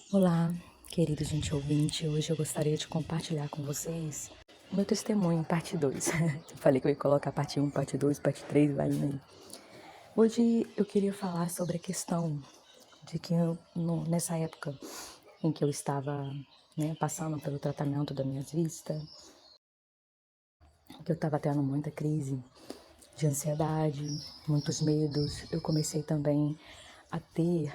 Olá, querido gente ouvinte. Hoje eu gostaria de compartilhar com vocês o meu testemunho, parte 2. Eu falei que eu ia colocar parte 1, parte 2, parte 3, vai indo aí. Hoje eu queria falar sobre a questão de que nessa época em que eu estava passando pelo tratamento das minhas vistas, que eu estava tendo muita crise de ansiedade, muitos medos, eu comecei também a ter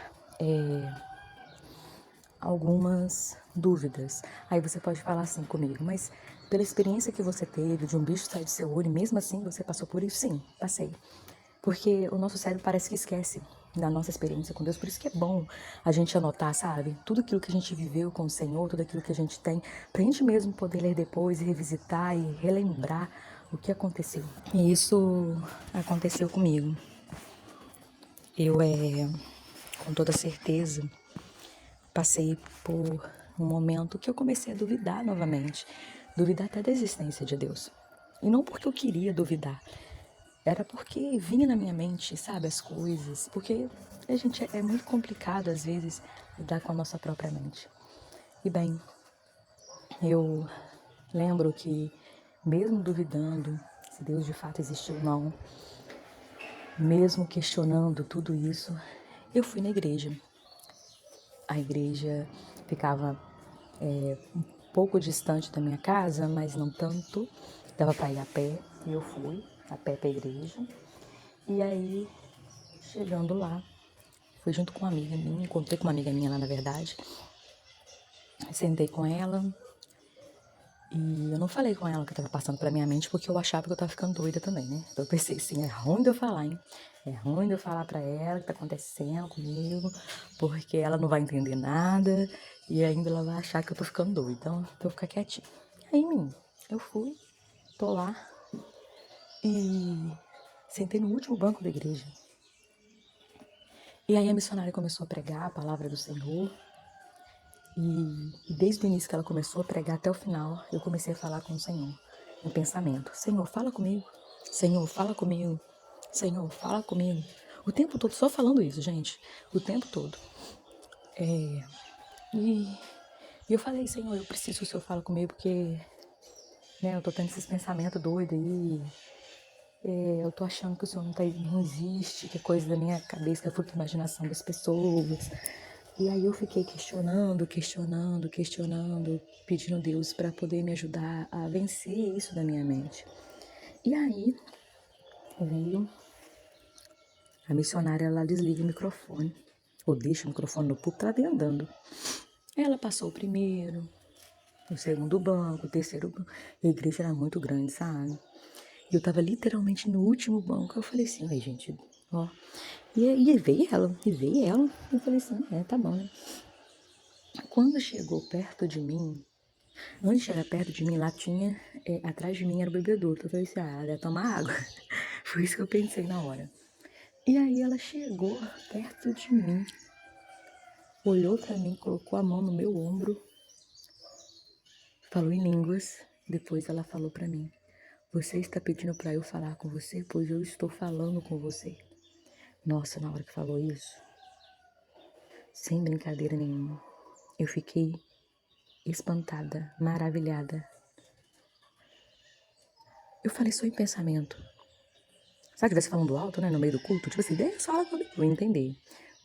algumas dúvidas. Aí você pode falar assim comigo, mas pela experiência que você teve de um bicho sair do seu olho, mesmo assim você passou por isso? Sim, passei. Porque o nosso cérebro parece que esquece da nossa experiência com Deus, por isso que é bom a gente anotar, sabe? Tudo aquilo que a gente viveu com o Senhor, tudo aquilo que a gente tem, pra gente mesmo poder ler depois, revisitar e relembrar o que aconteceu. E isso aconteceu comigo. Eu, com toda certeza, passei por um momento que eu comecei a duvidar novamente, duvidar até da existência de Deus. E não porque eu queria duvidar, era porque vinha na minha mente, sabe, as coisas, porque a gente é muito complicado às vezes lidar com a nossa própria mente. E bem, eu lembro que mesmo duvidando se Deus de fato existiu ou não, mesmo questionando tudo isso, eu fui na igreja. A igreja ficava um pouco distante da minha casa, mas não tanto. Dava para ir a pé e eu fui a pé para a igreja. E aí, chegando lá, fui junto com uma amiga minha, encontrei com uma amiga minha lá na verdade. Sentei com ela e eu não falei com ela o que estava passando pela minha mente porque eu achava que eu estava ficando doida também, né? Então eu pensei assim, é ruim de eu falar, hein? É ruim de eu falar para ela o que tá acontecendo comigo, porque ela não vai entender nada e ainda ela vai achar que eu tô ficando doida. Então eu vou ficar quietinha. Aí, menino, eu fui, tô lá e sentei no último banco da igreja. E aí a missionária começou a pregar a palavra do Senhor. E desde o início que ela começou a pregar até o final, eu comecei a falar com o Senhor, em pensamento. Senhor, fala comigo. Senhor, fala comigo. Senhor, fala comigo. O tempo todo, só falando isso, gente. O tempo todo. E eu falei, Senhor, eu preciso que o Senhor fale comigo, porque eu tô tendo esses pensamentos doidos aí. Eu tô achando que o Senhor não existe, que é coisa da minha cabeça, que é fruto da imaginação das pessoas. E aí eu fiquei questionando, pedindo a Deus para poder me ajudar a vencer isso da minha mente. E aí veio a missionária, ela desliga o microfone, ou deixa o microfone no púlpito, ela vem andando. Ela passou o primeiro, o segundo banco, o terceiro banco. A igreja era muito grande, sabe? E eu tava literalmente no último banco. Eu falei assim, ai gente, ó. E veio ela. Eu falei assim, tá bom, né? Quando chegou perto de mim, antes de chegar perto de mim, lá tinha, atrás de mim era o bebedouro. Então eu falei assim, ela deve tomar água. Foi isso que eu pensei na hora. E aí ela chegou perto de mim, olhou pra mim, colocou a mão no meu ombro, falou em línguas. Depois ela falou pra mim, você está pedindo pra eu falar com você? Pois eu estou falando com você. Nossa, na hora que falou isso, sem brincadeira nenhuma, eu fiquei espantada, maravilhada. Eu falei só em pensamento. Sabe que estivesse falando alto, né, no meio do culto? Tipo assim, Deus fala comigo, eu entender.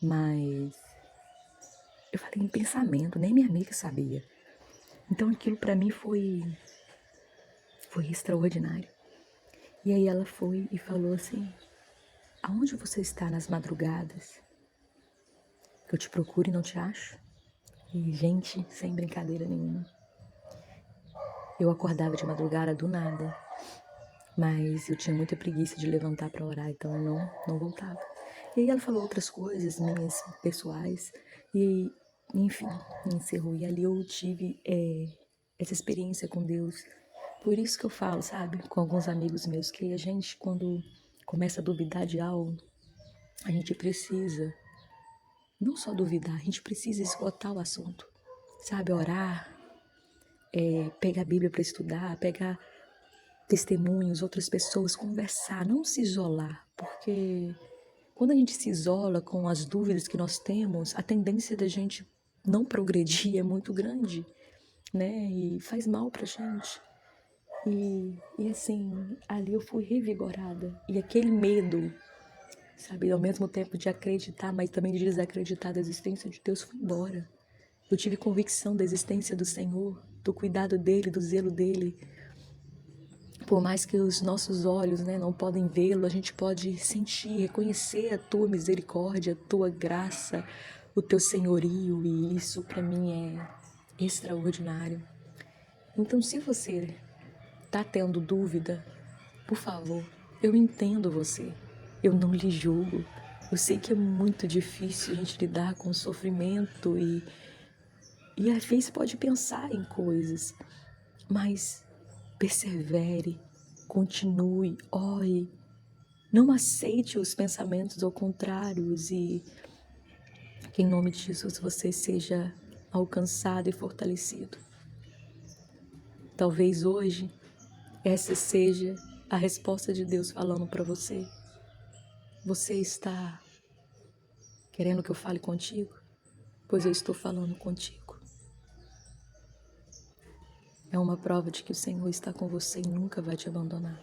Mas eu falei em pensamento, nem minha amiga sabia. Então aquilo pra mim foi extraordinário. E aí ela foi e falou assim, aonde você está nas madrugadas? Que eu te procuro e não te acho? E gente, sem brincadeira nenhuma. Eu acordava de madrugada do nada. Mas eu tinha muita preguiça de levantar para orar, então eu não voltava. E aí ela falou outras coisas minhas, pessoais, e enfim, encerrou. E ali eu tive essa experiência com Deus. Por isso que eu falo, sabe, com alguns amigos meus, que a gente, quando começa a duvidar de algo, a gente precisa, não só duvidar, a gente precisa esgotar o assunto, sabe, orar, pegar a Bíblia para estudar, pegar testemunhos, outras pessoas, conversar, não se isolar, porque quando a gente se isola com as dúvidas que nós temos, a tendência da gente não progredir é muito grande, né? E faz mal pra gente. E assim, ali eu fui revigorada. E aquele medo, sabe, ao mesmo tempo de acreditar, mas também de desacreditar da existência de Deus, foi embora. Eu tive convicção da existência do Senhor, do cuidado dele, do zelo dele. Por mais que os nossos olhos, né, não podem vê-lo, a gente pode sentir, reconhecer a tua misericórdia, a tua graça, o teu senhorio, e isso para mim é extraordinário. Então, se você tá tendo dúvida, por favor, eu entendo você. Eu não lhe julgo. Eu sei que é muito difícil a gente lidar com o sofrimento e às vezes pode pensar em coisas, mas persevere, continue, ore. Não aceite os pensamentos ao contrários e que em nome de Jesus você seja alcançado e fortalecido. Talvez hoje essa seja a resposta de Deus falando para você. Você está querendo que eu fale contigo? Pois eu estou falando contigo. É uma prova de que o Senhor está com você e nunca vai te abandonar.